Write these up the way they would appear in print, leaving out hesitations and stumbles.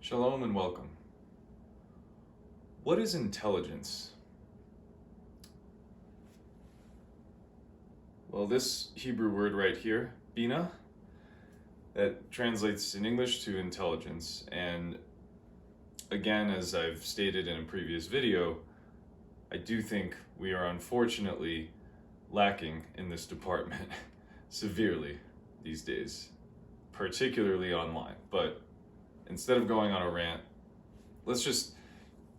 Shalom and welcome. What is intelligence? Well, this Hebrew word right here, Binah, that translates in English to intelligence. And again, as I've stated in a previous video, I do think we are unfortunately lacking in this department severely these days, particularly online. But instead of going on a rant, let's just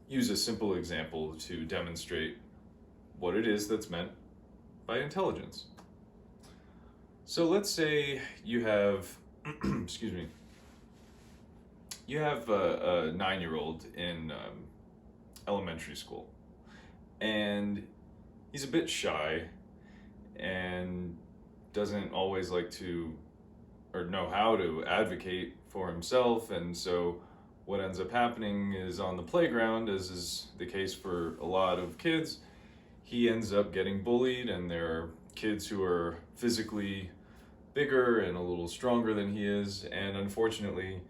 use a simple example to demonstrate what it is that's meant by intelligence. So let's say you have, excuse me, you have a 9-year-old in elementary school, and he's a bit shy and doesn't always like to or know how to advocate for himself. And so what ends up happening is on the playground, as is the case for a lot of kids, he ends up getting bullied, and there are kids who are physically bigger and a little stronger than he is, and unfortunately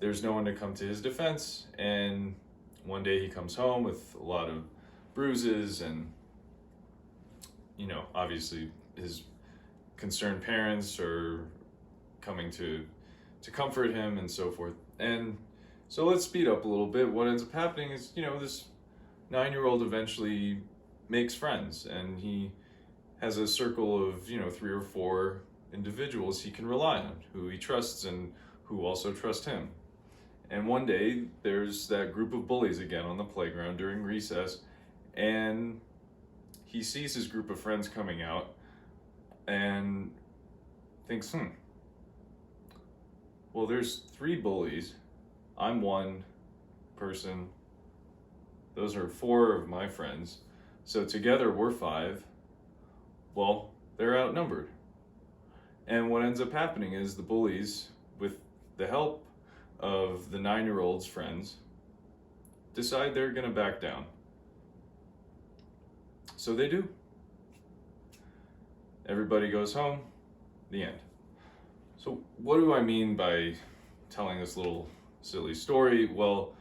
there's no one to come to his defense. And one day he comes home with a lot of bruises, and obviously his concerned parents are coming to comfort him and so forth. And so let's speed up a little bit. What ends up happening is, this 9-year-old eventually makes friends, and he has a circle of, 3 or 4 individuals he can rely on, who he trusts and who also trust him. And one day there's that group of bullies again on the playground during recess, and he sees his group of friends coming out and thinks, well, there's 3 bullies. I'm one person. Those are 4 of my friends. So together we're 5. Well, they're outnumbered. And what ends up happening is the bullies, with the help of the 9-year-old's friends, decide they're going to back down. So they do. Everybody goes home. The end. So what do I mean by telling this little silly story? Well,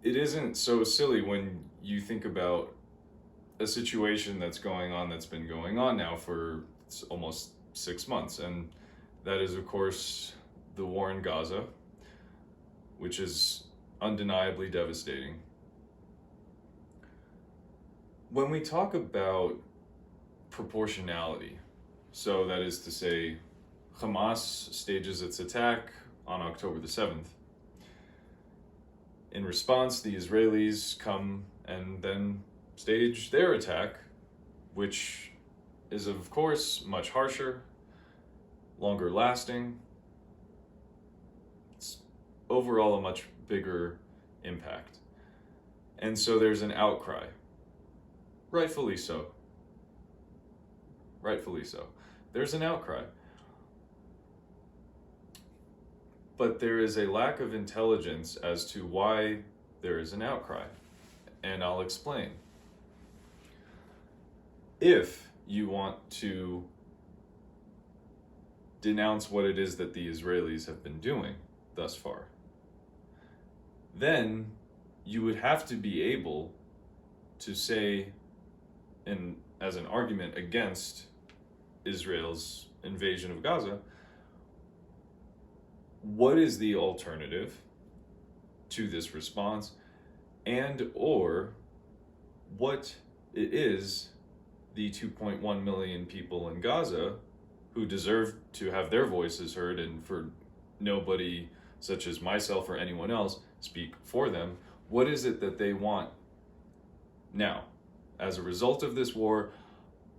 it isn't so silly when you think about a situation that's been going on now for almost 6 months. And that is, of course, the war in Gaza, which is undeniably devastating. When we talk about proportionality, so that is to say, Hamas stages its attack on October the 7th. In response, the Israelis come and then stage their attack, which is, of course, much harsher, longer lasting. It's overall a much bigger impact. And so there's an outcry. Rightfully so. Rightfully so. There's an outcry. But there is a lack of intelligence as to why there is an outcry. And I'll explain. If you want to denounce what it is that the Israelis have been doing thus far, then you would have to be able to say, as an argument against Israel's invasion of Gaza, what is the alternative to this response, and or what it is the 2.1 million people in Gaza who deserve to have their voices heard, and for nobody such as myself or anyone else speak for them, what is it that they want now? As a result of this war,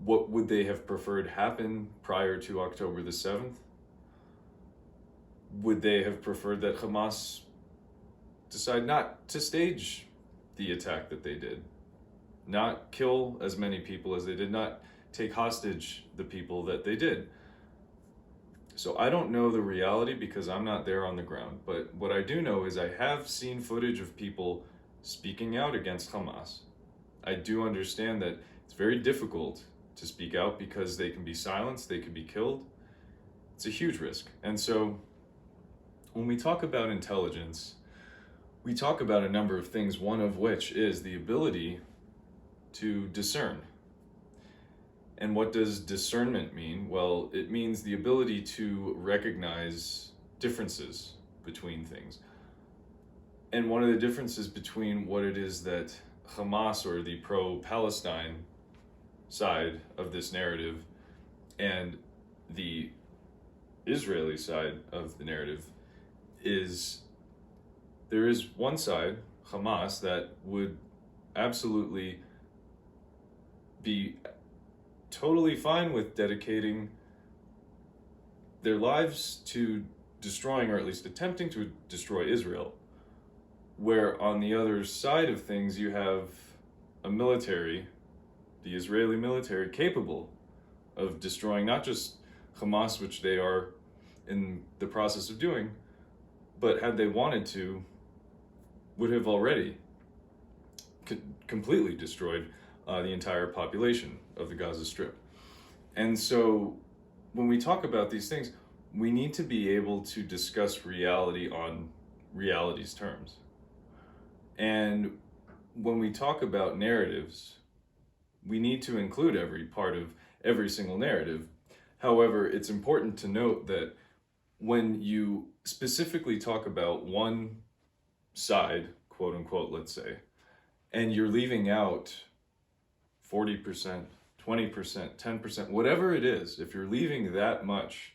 what would they have preferred happen prior to October the 7th? Would they have preferred that Hamas decide not to stage the attack that they did? Not kill as many people as they did, not take hostage the people that they did? So I don't know the reality because I'm not there on the ground, but what I do know is I have seen footage of people speaking out against Hamas. I do understand that it's very difficult to speak out because they can be silenced, they can be killed. It's a huge risk. And so when we talk about intelligence, we talk about a number of things, one of which is the ability to discern. And what does discernment mean? Well, it means the ability to recognize differences between things. And one of the differences between what it is that Hamas, or the pro-Palestine side of this narrative, and the Israeli side of the narrative is there is one side, Hamas, that would absolutely be totally fine with dedicating their lives to destroying, or at least attempting to destroy, Israel. Where on the other side of things, you have a military, the Israeli military, capable of destroying not just Hamas, which they are in the process of doing, but had they wanted to, would have already completely destroyed the entire population of the Gaza Strip. And so when we talk about these things, we need to be able to discuss reality on reality's terms. And when we talk about narratives, we need to include every part of every single narrative. However, it's important to note that when you specifically talk about one side, quote unquote, let's say, and you're leaving out 40%, 20%, 10%, whatever it is, if you're leaving that much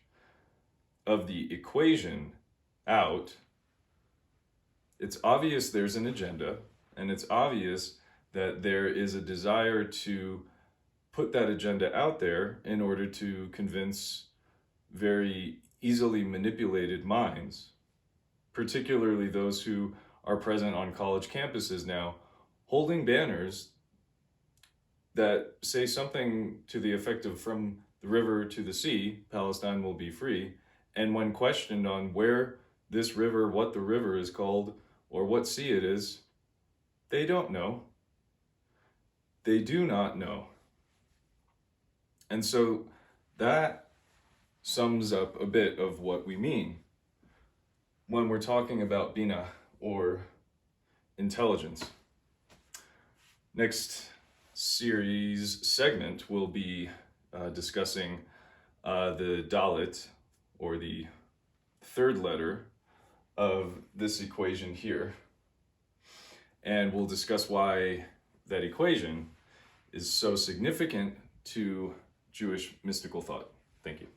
of the equation out, it's obvious there's an agenda, and it's obvious that there is a desire to put that agenda out there in order to convince very easily manipulated minds, particularly those who are present on college campuses now, holding banners that say something to the effect of, from the river to the sea, Palestine will be free. And when questioned on where this river, what the river is called, or what sea it is, they don't know. They do not know. And so that sums up a bit of what we mean when we're talking about Binah, or intelligence. Next series segment will be discussing the Dalet, or the third letter of this equation here. And we'll discuss why that equation is so significant to Jewish mystical thought. Thank you.